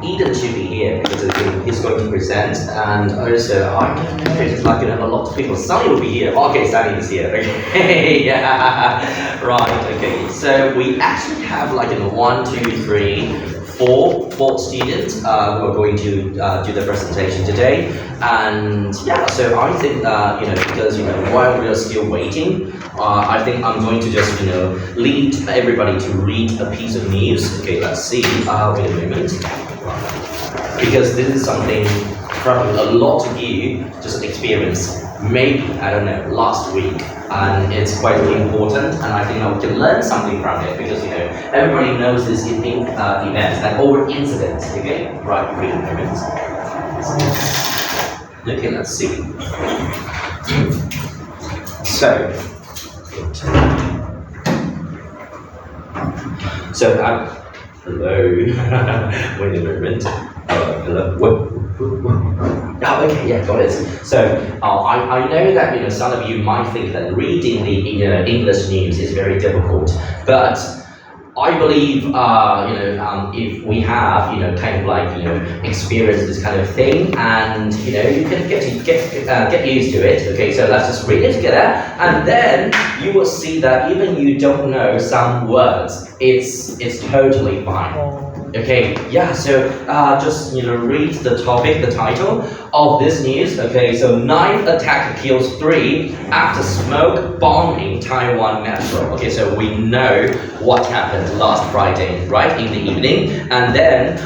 Eden should be here because he's going to present, and also I don't know, it's like a lot of people. Sunny will be here. Okay, Sunny is here. Okay, yeah, right. Okay, so we actually have like 1, 2, 3, 4 students who are going to do the presentation today, and yeah, so I think because while we are still waiting, I think I'm going to just lead everybody to read a piece of news. Okay, let's see. Wait a moment, because this is something probably a lot of you just experienced. Maybe, I don't know, last week, and it's quite important, and I think we can learn something from it, because everybody knows this events like over incidents. Okay, right? Wait a moment. Okay, let's see. Hello. Wait a moment. Hello. Oh, okay, yeah, got it. So I know that some of you might think that reading the English news is very difficult, but I believe if we have kind of like experienced this kind of thing, and you can get used to it. Okay, so let's just read it together, and then you will see that even you don't know some words, it's totally fine. Okay, yeah, so just read the topic, the title of this news. Okay, so knife attack kills 3 after smoke bombing Taiwan metro. Okay, so we know what happened last Friday, right, in the evening. And then,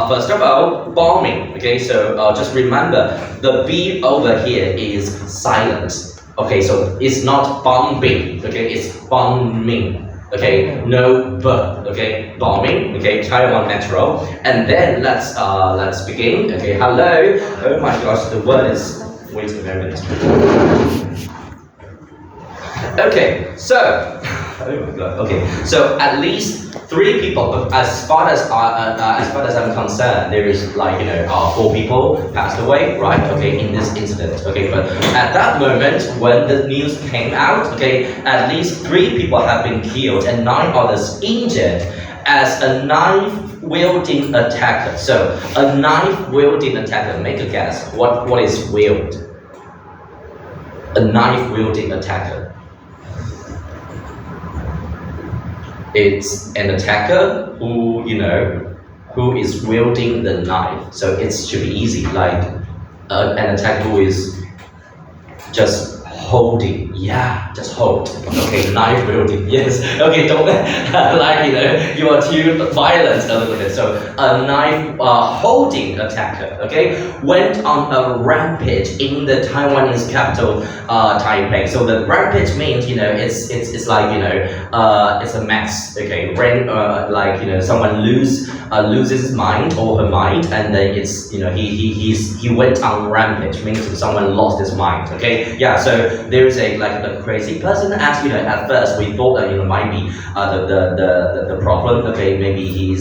first of all, bombing. Okay, so just remember, the B over here is silent. Okay, so it's not bombing. Okay, it's bombing. Okay, no B. Okay, bombing. Okay, Taiwan metro. And then let's begin. Okay, hello. Oh my gosh, the word is. Wait a moment. Okay, so. Oh my god. Okay, so at least 3 people. As far as I'm concerned, there is 4 people passed away, right? Okay, in this incident. Okay, but at that moment when the news came out, okay, at least 3 people have been killed and 9 others injured as a knife-wielding attacker. So a knife-wielding attacker. Make a guess. What is wield? A knife-wielding attacker. It's an attacker who is wielding the knife. So it should be easy, like an attacker who is just holding. Yeah, just hold. Okay, knife wielding. Yes. Okay, don't you are too violent a little bit. So a knife holding attacker, okay, went on a rampage in the Taiwanese capital, Taipei. So the rampage means it's like it's a mess. Okay, when someone loses his mind or her mind, and then it's he went on rampage, means someone lost his mind. Okay, yeah. So there is a crazy person. As at first we thought that might be the problem. Okay, maybe he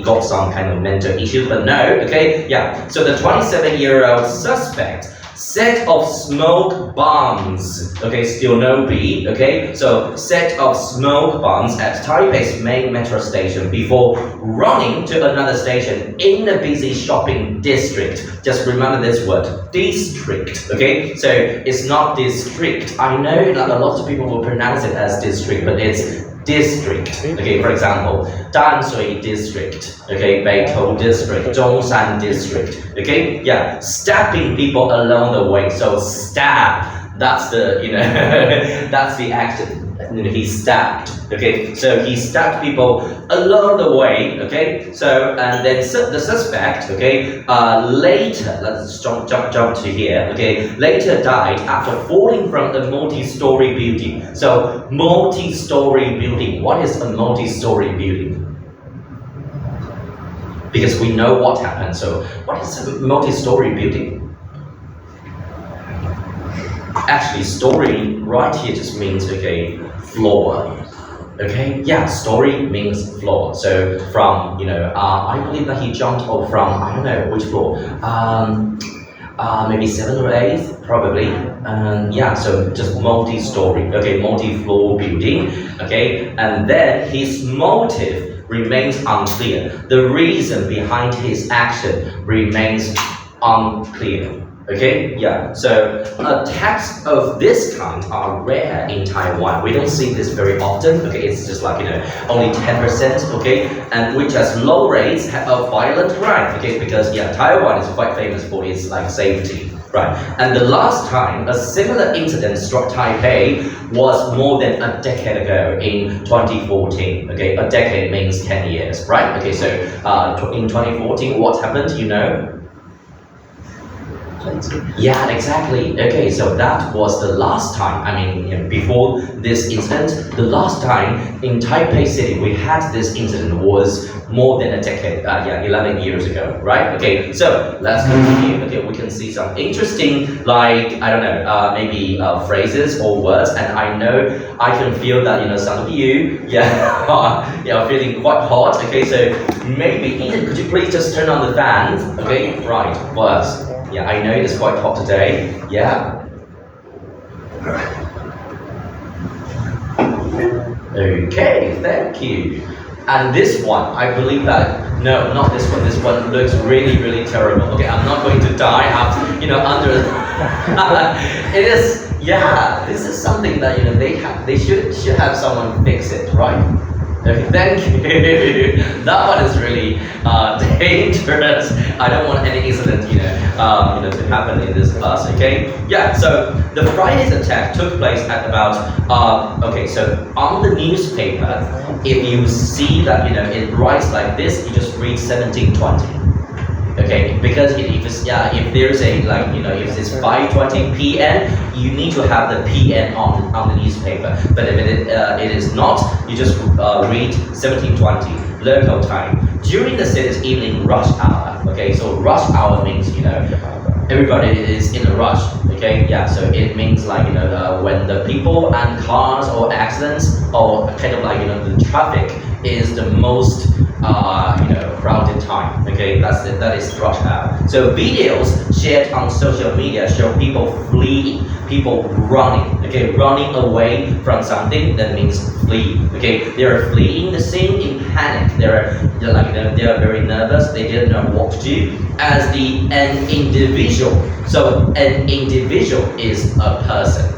got some kind of mental issue, but no. Okay, yeah. So the 27-year-old suspect set of smoke bombs. Okay, still no B. Okay, so set of smoke bombs at Taipei's main metro station before running to another station in the busy shopping district. Just remember this word, district. Okay, so it's not district. I know that a lot of people will pronounce it as district, but it's district. Okay, for example, Danshui district. Okay, Beitou district, Zhongshan district. Okay, yeah, stabbing people along the way. So stab, that's the that's the action. He stabbed. Okay, so he stabbed people along the way. Okay, so and then the suspect. Okay, later, let's jump to here. Okay, later died after falling from a multi-story building. So multi-story building. What is a multi-story building? Because we know what happened. So what is a multi-story building? Actually, story right here just means floor. Okay, yeah, story means floor. So from I believe that he jumped off from I don't know which floor. Maybe 7th or 8th, probably. Yeah, so just multi-story. Okay, multi-floor building. Okay, and then his motive remains unclear. The reason behind his action remains unclear. Okay, yeah, so attacks of this kind are rare in Taiwan. We don't see this very often. Okay, it's just like, only 10%. Okay, and which has low rates of violent crime. Okay, because yeah, Taiwan is quite famous for its like safety. Right, and the last time a similar incident struck Taipei was more than a decade ago in 2014. Okay, a decade means 10 years, right? Okay, so in 2014, what happened? You know? Yeah, exactly. Okay, so that was the last time. I mean, before this incident, the last time in Taipei City we had this incident was more than a decade. 11 years ago, right? Okay, so let's continue. Okay, we can see some interesting, like I don't know, maybe phrases or words, and I know I can feel that some of you, are feeling quite hot. Okay, so maybe Ethan, could you please just turn on the fan? Okay, right, first. Yeah, I know it is quite hot today. Yeah. Okay, thank you. And this one, I believe that, no, not this one. This one looks really, really terrible. Okay, I'm not going to die after, under. It is, yeah, this is something that, they should have someone fix it, right? Okay, thank you. That one is really dangerous. I don't want any incident, to happen in this class. Okay. Yeah. So the Friday's attack took place at about. So on the newspaper, if you see that it writes like this, you just read 1720. Okay, because if there's a if it's 5:20 p.m., you need to have the p.m. on the newspaper. But if it is not, you just read 17:20 local time during the city's evening rush hour. Okay, so rush hour means everybody is in a rush. Okay, yeah, so it means when the people and cars or accidents or kind of the traffic is the most crowded time. Okay, that is rush hour. So videos shared on social media show people fleeing, people running. Okay, running away from something, that means flee. Okay, they are fleeing the scene in panic. They are very nervous. They didn't know what to do. As an individual. So an individual is a person.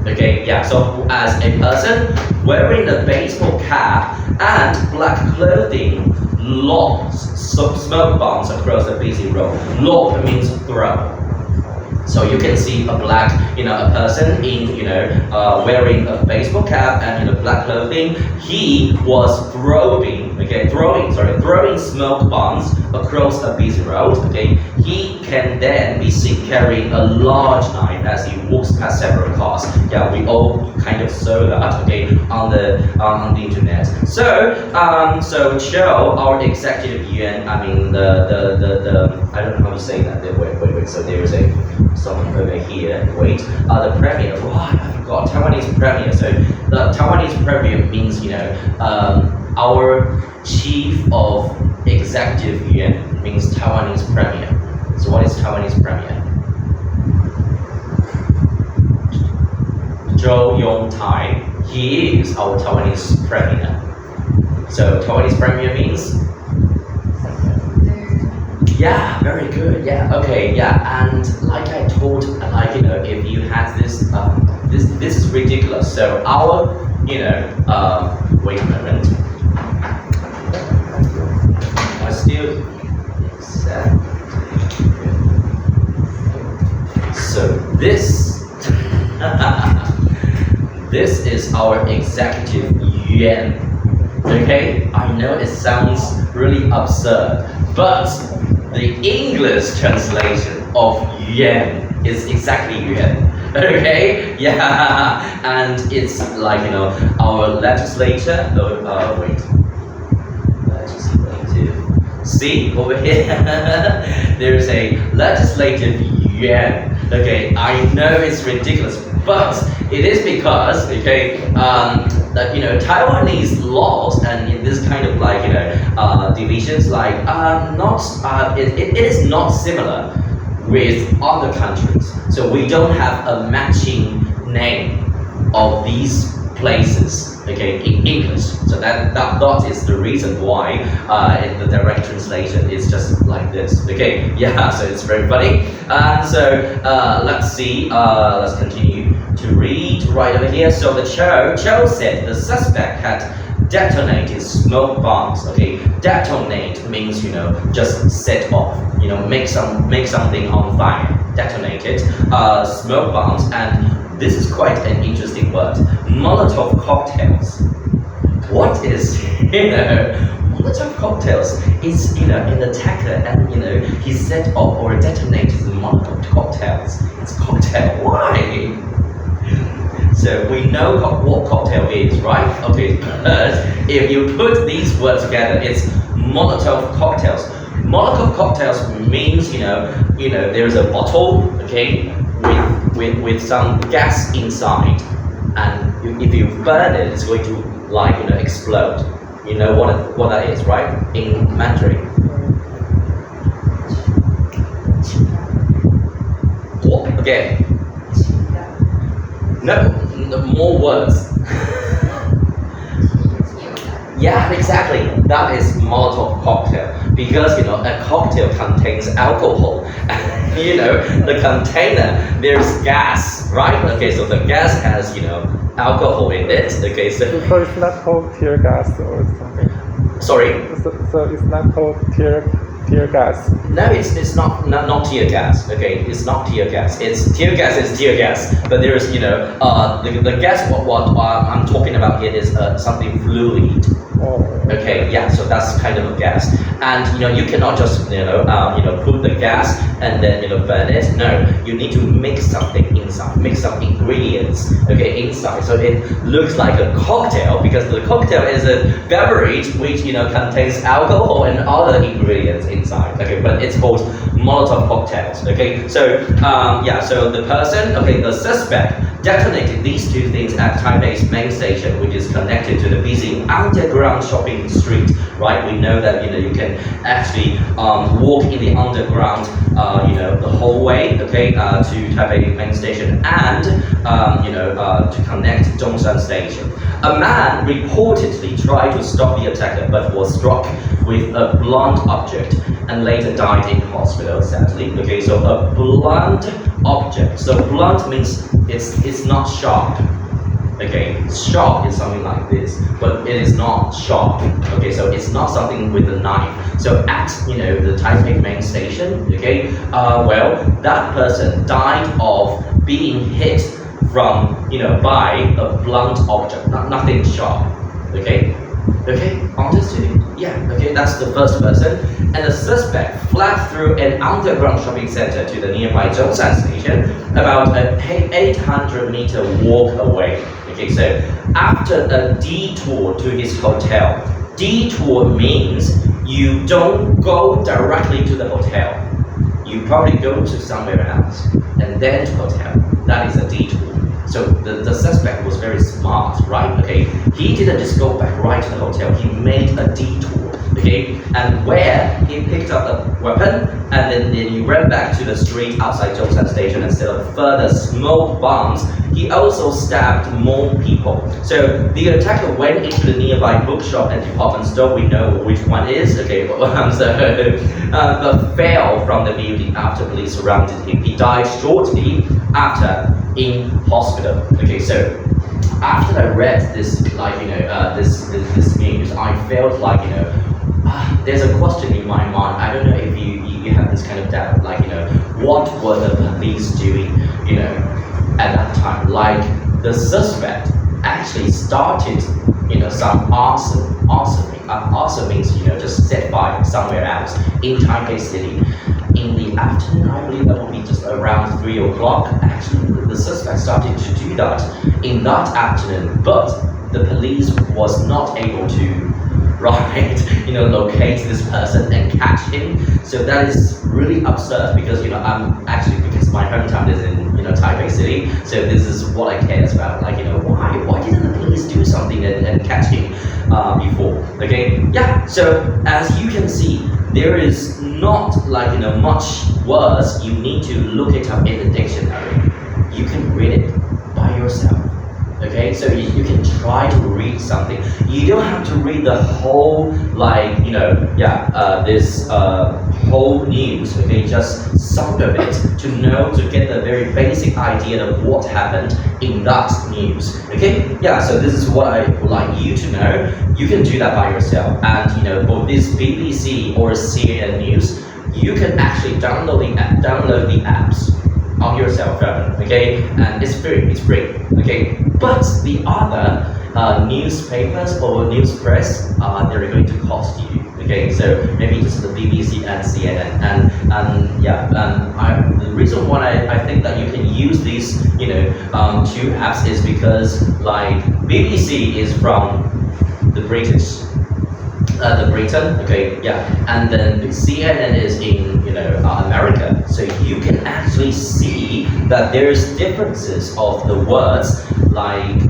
Okay, yeah, so as a person wearing a baseball cap and black clothing launches smoke bombs across a busy road. Launch means throw. So you can see a black, a person in, wearing a baseball cap and black clothing. He was throwing smoke bombs across a busy road. Okay, he can then be seen carrying a large knife as he walks past several cars. Yeah, we all kind of saw that. Okay, on the internet. So Joe, our executive yuan, I mean the I don't know how to say that. Wait. So there is someone over here. Wait. The premier. Right, I forgot. Taiwanese premier. So the Taiwanese premier means our chief of executive yuan means Taiwanese premier. So what is Taiwanese premier? Zhou Yongtai. He is our Taiwanese premier. So Taiwanese premier means. Yeah, very good. Yeah, okay, yeah, and like I told, if you had this, this is ridiculous. So our, wait a moment. I still. So this, this is our executive yuan. Okay, I know it sounds really absurd, but the English translation of yuan is exactly yuan. Okay, yeah, and it's our legislature. Wait, legislative. See over here, there's a legislative yuan. Okay, I know it's ridiculous, but it is because that Taiwanese laws and in this kind of divisions it is not similar with other countries. So we don't have a matching name of these places, okay, in English. So that is the reason why in the direct translation is just like this. Okay, yeah, so it's very funny. And so let's see, let's continue to read right over here. So the Cho said the suspect had detonated smoke bombs. Okay, detonate means just set off, make something on fire. Detonated smoke bombs, and this is quite an interesting word. Molotov cocktails. What is Molotov cocktails? Is in the attacker, and he set off or detonated the Molotov cocktails. It's cocktail. Why? So we know what cocktail is, right? Okay, but if you put these words together, it's Molotov cocktails. Molotov cocktails means there's a bottle, okay, with some gas inside, and if you burn it, it's going to explode. You know what that is, right? In Mandarin. What again? No, more words. Yeah, exactly. That is Molotov cocktail, because a cocktail contains alcohol. The container, there's gas, right? Okay, so the gas has alcohol in it. Okay, so it's not called tear gas or something. Sorry. So it's not called tear gas. No, it's not tear gas. Okay, it's not tear gas. It's tear gas is tear gas, but there's the gas. What I'm talking about here is something fluid. Oh. Okay, yeah, so that's kind of a gas, and you cannot just put the gas and then burn it. No, you need to mix something inside, mix some ingredients, okay, inside. So it looks like a cocktail, because the cocktail is a beverage which contains alcohol and other ingredients inside. Okay, but it's called Molotov cocktails. Okay, so so the person, okay, the suspect detonated these two things at Taipei's main station, which is connected to the busy underground shopping street, right? We know that you can actually walk in the underground, the whole way, okay, to Taipei main station, and to connect Zhongshan station. A man reportedly tried to stop the attacker, but was struck with a blunt object and later died in hospital, sadly. Okay, so a blunt object. So blunt means it's not sharp. Okay, sharp is something like this, but it is not sharp. Okay, so it's not something with a knife. So at the Taipei main station, okay, that person died of being hit from by a blunt object, nothing sharp. Okay, understood. Yeah, okay, that's the first person. And the suspect fled through an underground shopping center to the nearby Zhongshan station, about an 800-meter walk away. Okay, so after a detour to his hotel, detour means you don't go directly to the hotel. You probably go to somewhere else and then to hotel. That is a detour. So the suspect was very smart, right? Okay, he didn't just go back right to the hotel. He made a detour, okay, and where he picked up a weapon, and then he ran back to the street outside Zhongshan station and set up further smoke bombs. He also stabbed more people. So the attacker went into the nearby bookshop and department store. We know which one is, okay, but fell from the building after police surrounded him. He died shortly after in hospital. Okay, so after I read this, this news, I felt like there's a question in my mind. I don't know if you have this kind of doubt, what were the police doing, at that time? Like the suspect actually started, some arson. Arson means just set fire somewhere else in Taipei City. In the afternoon, I believe that will be just around 3 o'clock. Actually, the suspect started to do that in that afternoon, but the police was not able to, locate this person and catch him. So that is really absurd, because because my hometown is in Taipei City. So this is what I care about. Why didn't the police do something and catch him before? Okay, yeah. So as you can see, there is not much words. You need to look it up in the dictionary. You can read it by yourself. Okay, so you can try to read something. You don't have to read the whole, like, this whole news. Okay, just some of it to know, to get the very basic idea of what happened in that news. Okay, yeah. So this is what I would like you to know. You can do that by yourself. And for this BBC or CNN news, you can actually download the apps on your cell phone, okay, and it's free, okay. But the other newspapers or news press, they're going to cost you, okay. So maybe just the BBC and CNN, the reason why I think that you can use these, two apps is because like BBC is from the British. The Britain, okay, yeah, and then the CNN is in America, so you can actually see that there's differences of the words, like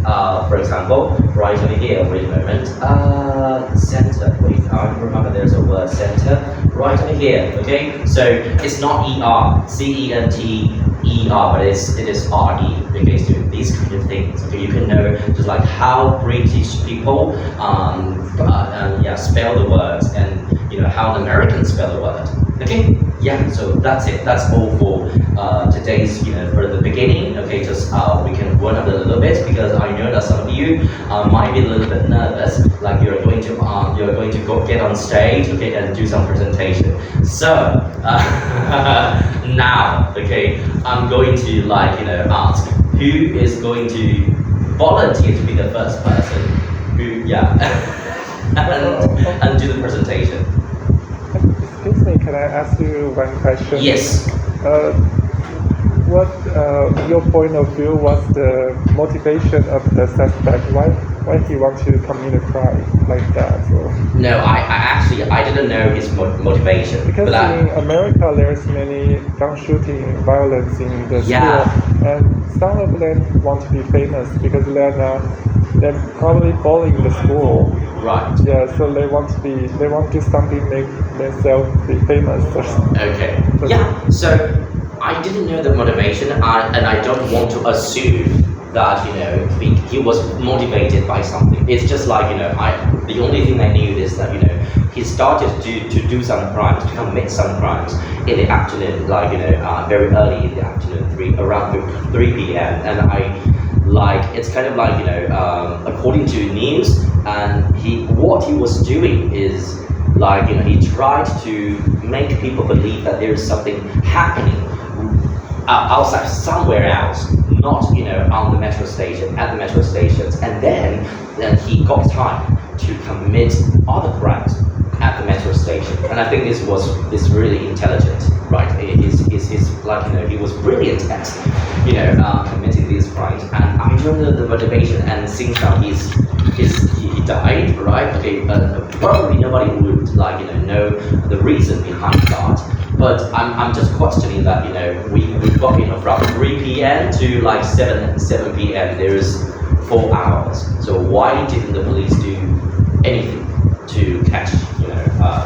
for example, right over here. Wait a moment, center. Wait, I remember there's a word center right over here. Okay, so it's not CENTER, but it is RE. Okay, so these kind of things. Okay, you can know just like how British people spell the words, and how the Americans spell the word. Okay, yeah. So that's it. That's all for today's for the beginning. Okay, just we can run up a little bit because I know that some of you might be a little bit nervous, like you're going to go get on stage, okay, and do some presentation. So now, okay, I'm going to ask who is going to volunteer to be the first person who and do the presentation. Excuse me, can I ask you one question? Yes. What your point of view was the motivation of the suspect? Why he want to commit a crime like that? Or? No, I didn't know his motivation. Because in America, there's many gun shooting violence in the school, and some of them want to be famous because they're probably bullying the school. Right. Yeah, so they want to do something make themselves be famous. Okay. Yeah. So I didn't know the motivation, and I don't want to assume that he was motivated by something. It's just like the only thing I knew is that he started to do some crimes, to commit some crimes in the afternoon, very early in the afternoon, around 3 p.m. and it's kind of according to news, and what he was doing is he tried to make people believe that there is something happening outside somewhere else, not on the metro station, at the metro stations, and then he got time to commit other crimes at the metro station. And I think this really intelligent, right? He was brilliant at committing these crimes, and I don't know the motivation. And since now he died, right? Okay, probably nobody would know the reason behind that. But I'm just questioning that we got from 3 p.m. to 7 p.m. There's 4 hours. So why didn't the police do anything to catch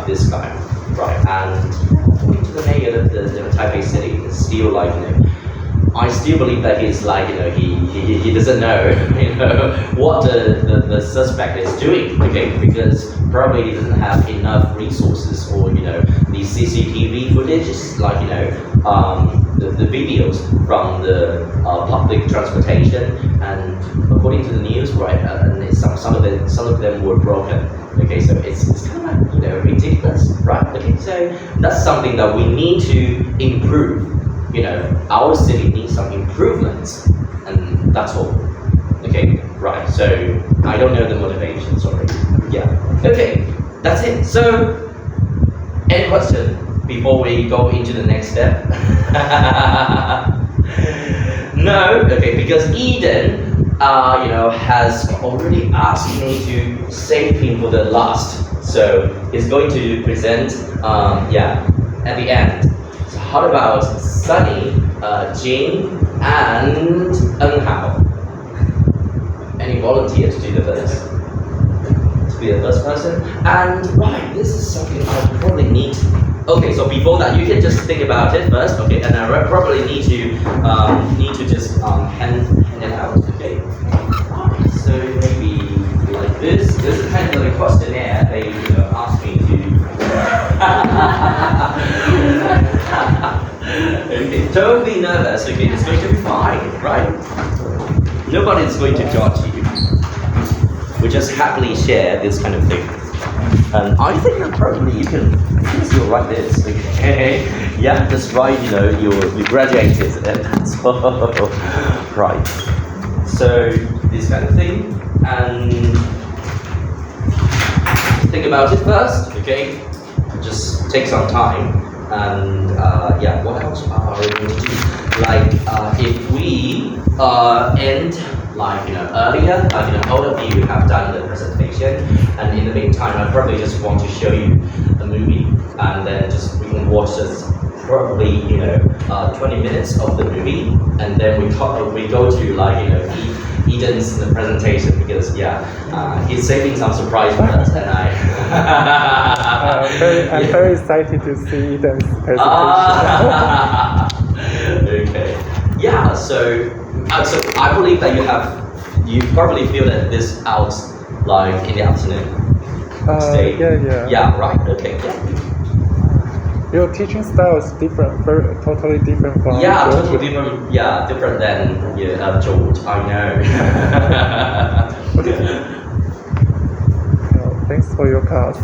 this guy, right? And according to the mayor of the Taipei city, it's still I still believe that he's he doesn't know what the suspect is doing, okay, because probably he doesn't have enough resources or the CCTV footages, the videos from the public transportation, and according to the news, right, and some of them were broken. Okay, so it's kind of ridiculous, right? Okay, so that's something that we need to improve. Our city needs some improvements, and that's all. Okay, right. So I don't know the motivation. Sorry. Yeah. Okay, that's it. So, any question before we go into the next step? No. Okay, because Eden, has already asked me to save him for the last. So he's going to present. At the end. So how about Sunny, Jing, and Enhao? Any volunteers to do the first? To be the first person? And right, this is something I probably need. Okay, so before that, you can just think about it first. Okay, and I probably need to just hand it out. Okay. questionnaire, they asked me to. Okay, don't be nervous. Okay, it's going to be fine, right? Nobody's going to judge you. We just happily share this kind of thing. And I think that probably you can still write this. Okay, yeah, just write. You graduated, and that's all. Right. So this kind of thing, and think about it first. Okay, just take some time. And yeah, what else are we going to do? Like if we end earlier, all of you have done the presentation, and in the meantime, I probably just want to show you a movie, and then we can watch this probably 20 minutes of the movie, and then we go to Eden's presentation, because he's saving some surprise for us, and I'm very excited to see Eden's presentation. Okay. Yeah. So I believe that you probably feel that this out in the afternoon. Yeah. Yeah. Right. Okay. Yeah. Your teaching style is different, totally different from George. Totally different. Yeah, different than George. I know. Thanks for your class.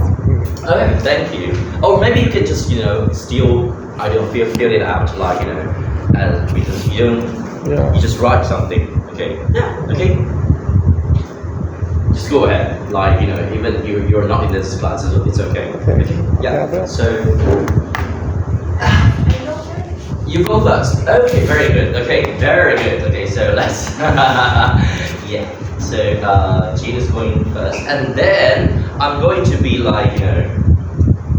Oh, thank you. Or maybe you could just still feel it out because you you just write something. Okay. Yeah. Okay. Just go ahead. Even you're not in this class, it's okay. Okay. Yeah. So. You go first. Okay, very good. Okay, very good. Okay, so let's. Yeah. So Jean is going first, and then I'm going to be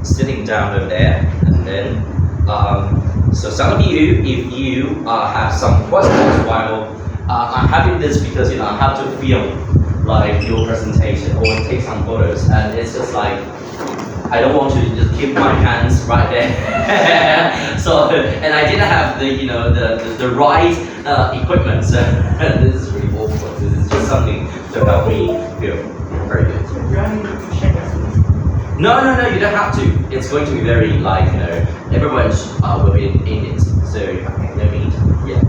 sitting down over there, and then so some of you, if you have some questions while I'm having this, because I have to film your presentation or take some photos, and it's just I don't want to just keep my hands right there. So, and I didn't have the right equipment. So this is really awkward. This is just something to help me feel very good. No, you don't have to. It's going to be very everyone will be in it. So no need. Yeah,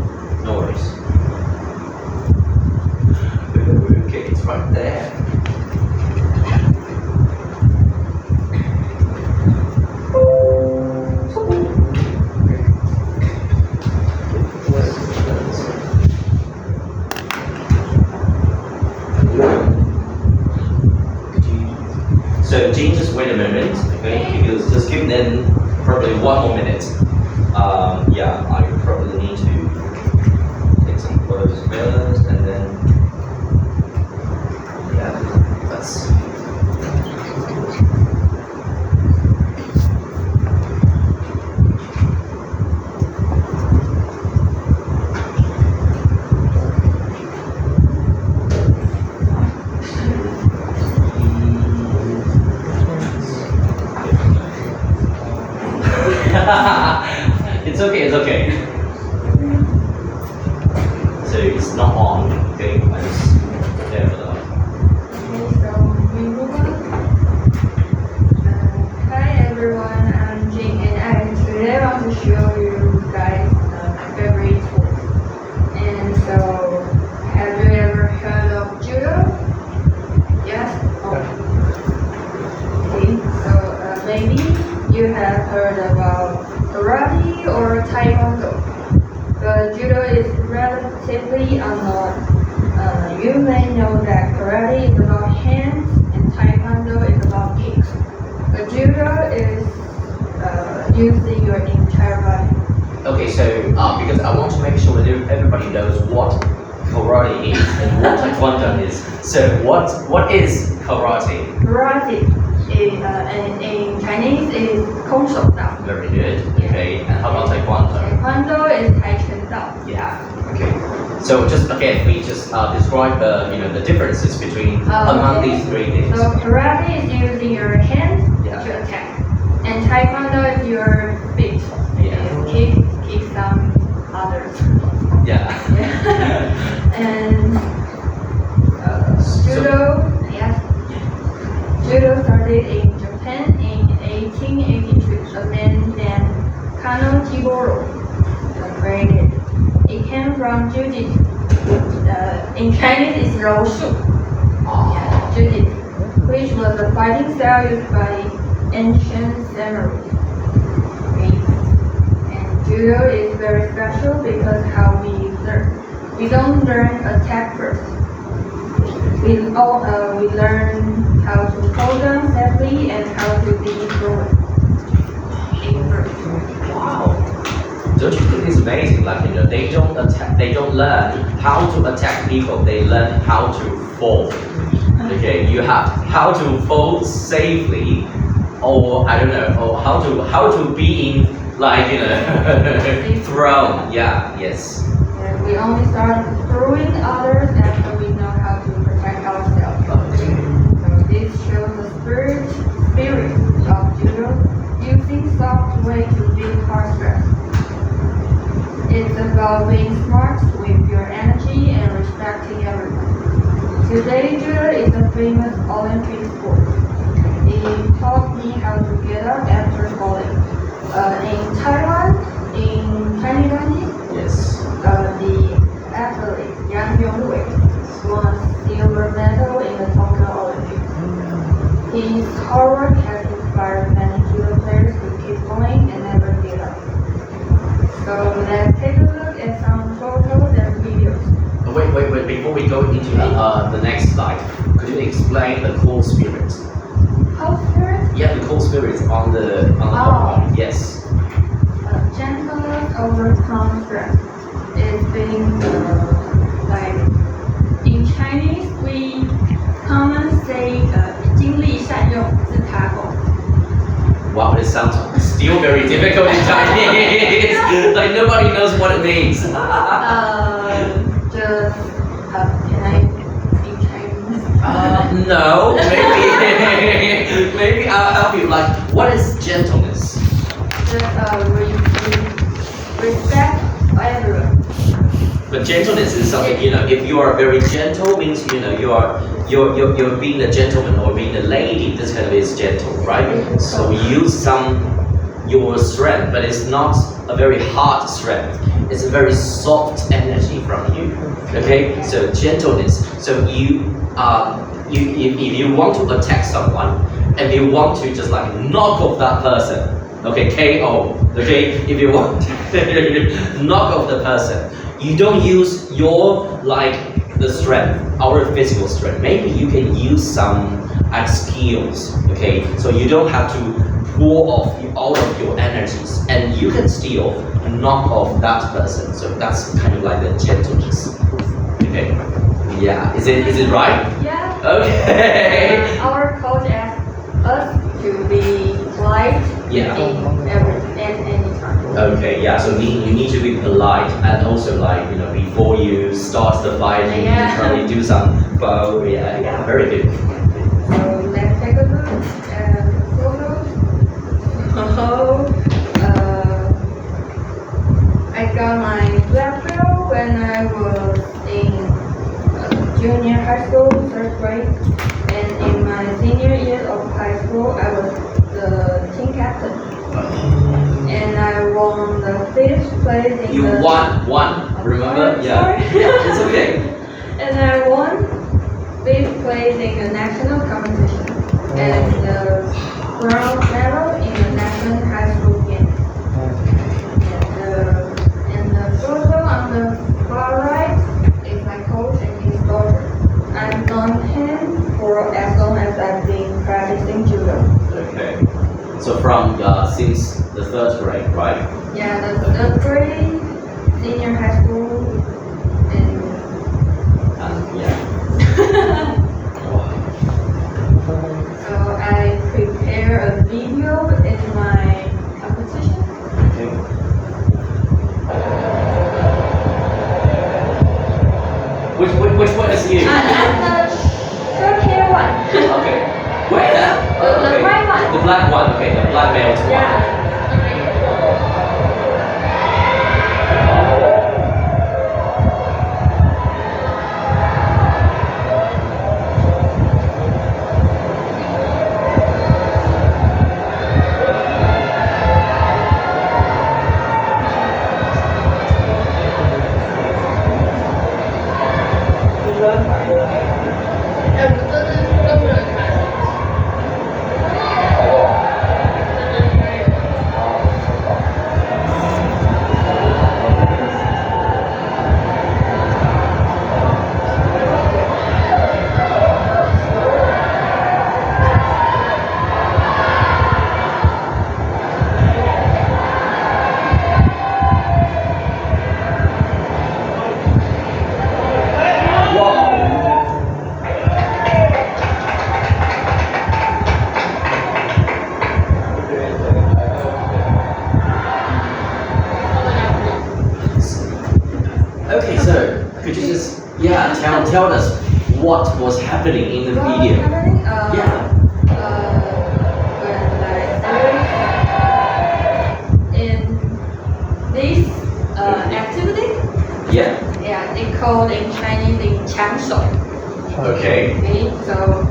no worries. Okay, it's right there. So Jean, just wait a moment, okay? Because just give them probably one more minute. Yeah, I probably need to take some photos first, and then that's. It's okay. So it's not on, okay? I just there for that. Hi everyone, I'm Jing, and today I want to show you guys my favorite sport. And so, have you ever heard of judo? Yes? Okay, so maybe you have heard about karate or taekwondo, but judo is relatively unknown. You may know that karate is about hands and taekwondo is about kicks, but judo is using your entire body. Okay, so because I want to make sure that everybody knows what karate is and what taekwondo is. So what is karate? Karate in Chinese is 空手道. Very good. Okay, and how about taekwondo? Taekwondo is 跆拳道. Yeah. Okay. So just again, we just describe the differences between among these three things. So karate is using your hands Yeah. to attack, and taekwondo is your feet. Yeah. Kick some others. Yeah. And judo, yes. Judo started in Japan in 1882. A man named Kano Jigoro created. It came from Judici. In Chinese, it's 柔术. Yeah, Judici, which was a fighting style used by ancient samurais. Okay. And judo is very special because how we learn. We don't learn attack first. We learn how to hold them safely and how to be thrown first. Wow. Don't you think it's amazing? Like, they don't attack, they don't learn how to attack people, they learn how to fall. Okay, you have how to fall safely, or I don't know, or how to be in, like, thrown. Yeah, yes. And we only start throwing others after we know how to protect ourselves. So this shows the spirit of judo, using soft way to beat hard stress. It's about being smart with your energy and respecting everyone. Today, judo is a famous Olympic sport. It taught me how to get up after falling. In Taiwan, in 2020, Yes. the athlete Yang Yongwei won a silver medal in the Tokyo Olympics. His hard work has inspired many judo players to keep going and never give up. So let's take a look at some photos and videos. Wait, before we go into the next slide, could you explain the cool spirit? How spirit? Yeah, the cool spirit on the bottom. Yes. Gentleness overcomes stress. It's been like in Chinese we commonly say 精力善用自他共. Wow, it sounds still very difficult in Chinese. Like nobody knows what it means. Can I speak Chinese? No, maybe maybe I'll help you. Like, what is gentleness? Respect everyone. But gentleness is something, if you are very gentle, means you're being a gentleman or being a lady. This kind of is gentle, right? So you use your strength, but it's not a very hard strength. It's a very soft energy from you. Okay, so gentleness. So if you want to attack someone and you want to just like knock off that person, okay, KO. Okay, if you want to knock off the person, you don't use the strength, our physical strength. Maybe you can use some skills. Okay, so you don't have to pour off all of your energies, and you can still knock off that person. So that's kind of like the gentleness. Okay, yeah, is it right? Yeah. Okay. Our coach asked us to be polite Yeah. at any time. Okay, yeah, so you need to be polite, and also before you start the fighting, Yeah. you probably do some bow. Yeah, very good. So let's take a look at the photos. I got my black belt when I was in junior high school, third grade, and in my senior year of high school, I was the team captain. And I won the 5th place in You the... won, remember? Sorry, Yeah. sorry. Yeah, it's okay. And I won 5th place in the national competition and the bronze medal in the national high school game. And the photo on the far right is my coach and his daughter. I've known him for as long as I've been practicing judo. Okay. So from since the 3rd grade, right? Yeah, the 3rd grade, senior high school, and Yeah. Wow. so I prepare a video in my competition. Okay. Which one is you? And the short hair one. Okay. Where? The white one. The black one. Okay, the black belt one. Yeah. tell us what was happening in the What video. happening? Yeah. When in this activity, Yeah. yeah, they called in Chinese in 抢手. Okay. Okay, so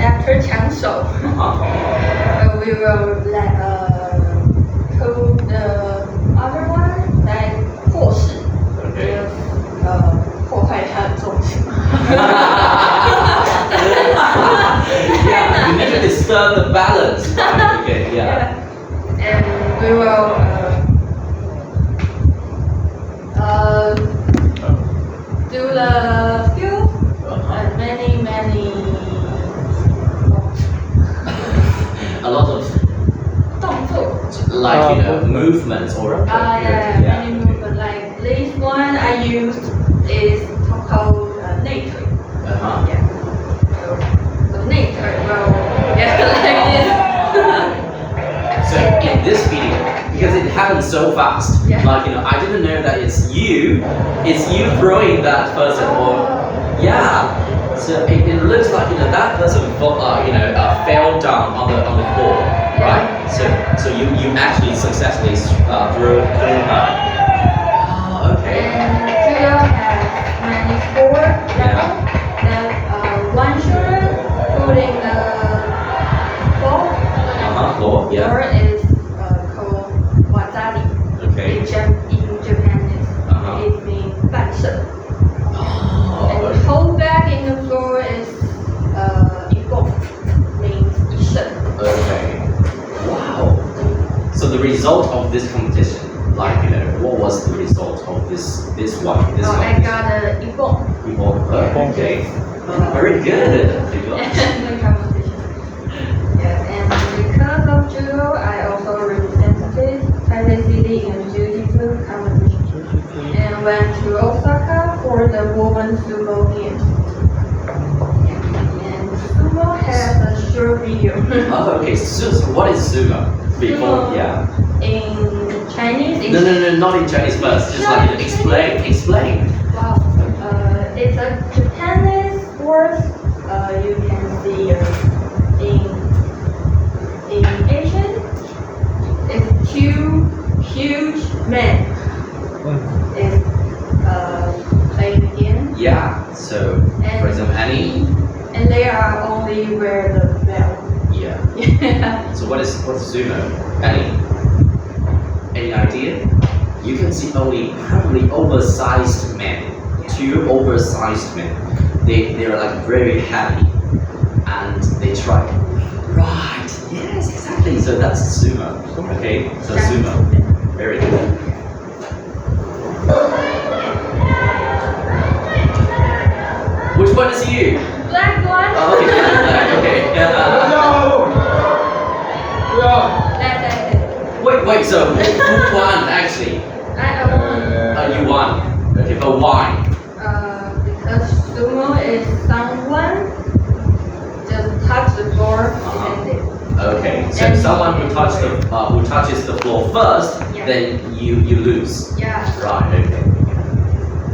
after 抢手, we will like call the other one like 破事. Okay. 破坏他的重心. Yeah, you need to disturb the balance. Right? Okay, yeah. And we will do the skill many A lot of 动作. like movements or Many movement. Like this one I used is called 内腿. Uh-huh. Yeah. So 内腿 well, yeah, like this. So in this video, because it happened so fast, Yeah. like I didn't know that it's you throwing that person, or yeah. So it looks like that person fell down on the floor, right? So you actually successfully threw her. Oh, okay. And judo has many sport level. That one shoulder putting the ball. Floor, yeah. Or is called wasabi. Okay. In Japanese, it means 半身. Oh, And okay. hold back in the floor is 一蹦, means 一胜. Okay. Wow. So the result of this competition, like what was the result of this one? This I competition? got a 一蹦. Okay. Very good. Good job. The competition. Yeah, and because of judo, I also represented Taipei City in the jiu-jitsu competition. And went to Osaka for the women sumo games. And sumo has a short video. Oh, okay. So what is sumo? Before, Sumo. yeah. In Chinese, No, not in Chinese first. Just like explain. Wow. It's a Japanese sport. You can see in Asian. It's two huge men. Is playing the game. Yeah. So for example, Annie. And they are only wear the belt. Yeah. Yeah. So what's sumo? Any idea? You can see only probably oversized men. Two oversized men. They're like very heavy, and they try. Right. Yes, exactly. So that's sumo. Okay. So sumo. Very good. Which one is you? Black one. Oh, okay. Okay. That's it. Wait. So who won actually? I won. You won. Okay, but why? Because sumo is someone just touch the floor and it. Okay, so And- someone who touches the floor first, Yeah. then you lose. Yeah. Right. Okay.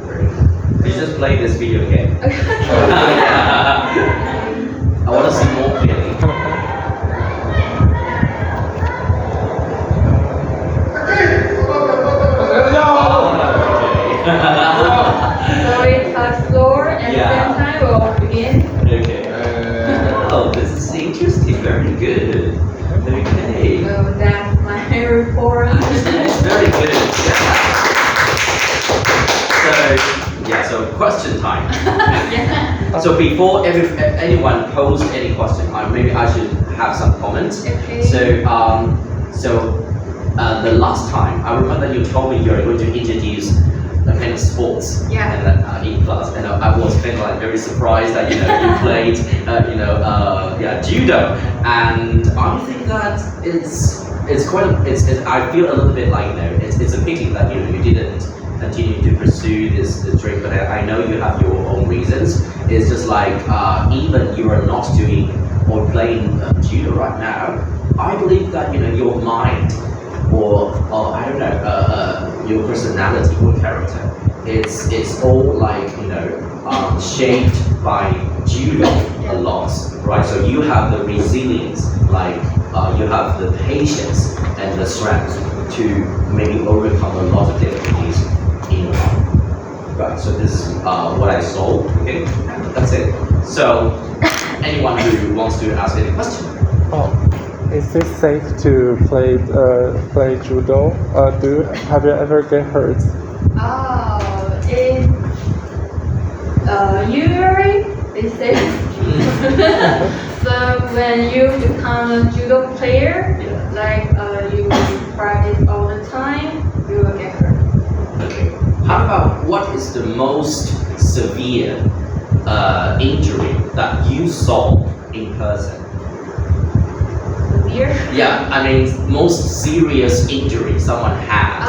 Very good. Could you just play this video again? I want to see more clearly. So we touch floor and Yeah. same time we'll begin. Okay. Oh, this is interesting. Very good. Okay. So that's my report. Very good. So question time. Yeah. So before anyone pose any question, maybe I should have some comments. Okay. So the last time I remember you told me you're going to introduce a kind of sports Yeah. and in class, and I was kind of like very surprised that you played judo, and I think that I feel a little bit like it's a pity that you didn't continue to pursue this dream, but I know you have your own reasons. It's just like even you are not doing or playing judo right now, I believe that your mind or I don't know your personality or character, it's all like shaped by judo a lot, right? So you have the resilience, like you have the patience and the strength to maybe overcome a lot of difficulties in your life. Right, so this is what I saw, okay? That's it. So, anyone who wants to ask any question? Oh, is it safe to play judo? Have you ever get hurt? Usually they say so when you become a judo player, like you practice all the time, you will get hurt. Okay. How about what is the most severe injury that you saw in person? Severe? Yeah, I mean most serious injury someone had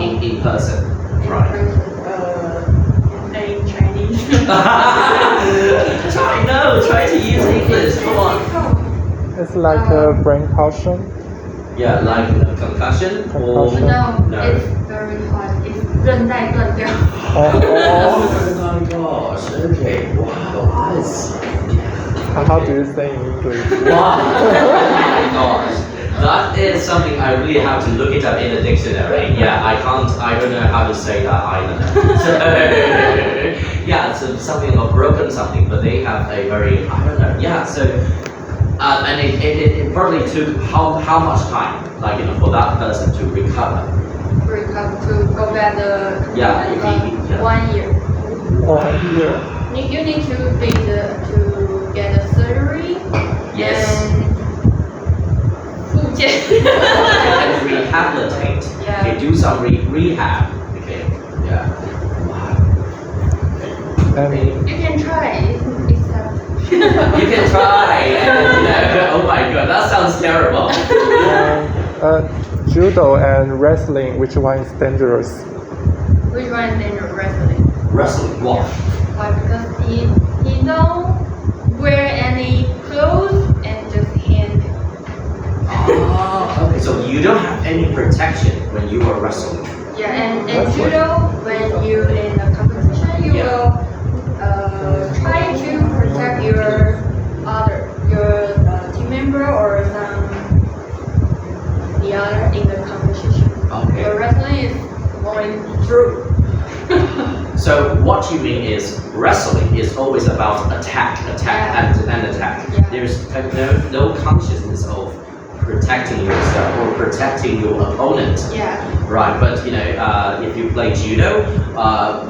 in person, right? In Chinese. Try to use English. Come on. It's like a brain concussion. Yeah, like concussion or No, it's very hard. It's 韧带断掉. Oh my gosh. Okay. Wow. That's How do you say in English? wow. Oh my gosh. That is something I really have to look it up in the dictionary. Yeah, I don't know how to say that either. So, yeah, it's something about broken something, but they have a very, I don't know. Yeah, so, and it probably took how much time, like, for that person to recover? To go back the 1 year. 1 year. You need to get a surgery. Yes. And rehabilitate. Yeah. Okay, do some rehab. Okay. Yeah. Wow. You can try. It's You can try. Oh my god, that sounds terrible. Judo and wrestling, which one is dangerous? Which one is dangerous? Wrestling. Wrestling. Why? Why? Because he don't wear any clothes and just hand. Okay, so you don't have any protection when you are wrestling. Yeah, and judo, when you in a competition, you will try to protect your team member or the other in the competition. Okay. The wrestling is going through. So what you mean is wrestling is always about attack, and attack. Yeah. There's no consciousness of protecting yourself or protecting your opponent. Yeah. Right, but if you play judo,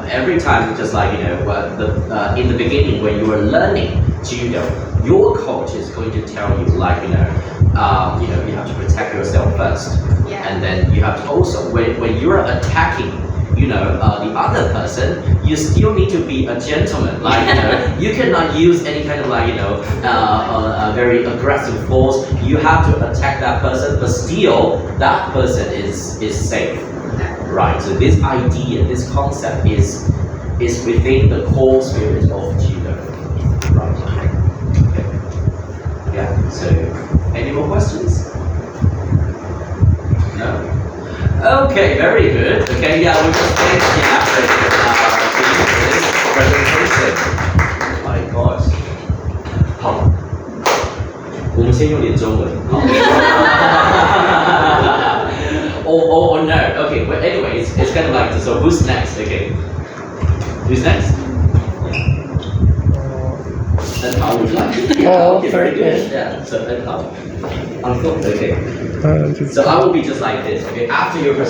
every time, just like in the beginning when you are learning judo, your coach is going to tell you like you have to protect yourself first, and then you have to also when you are attacking the other person, you still need to be a gentleman. Like you cannot use any kind of a very aggressive force. You have to attack that person, but still that person is safe. Right. So this idea, this concept is within the core spirit of judo. Right. Okay. Yeah. So any more questions? No. Okay, very good. Okay, yeah, we just thank for this presentation. Oh my gosh. 好，我们先用点中文。好。Oh no. Okay. Well, anyway, it's kind of like this. So who's next? Okay. Who's next? And how would you like? Yeah. Okay. Very good. Yeah. So and how? Uncle. Okay. So I will be just like this. Okay. After your presentation.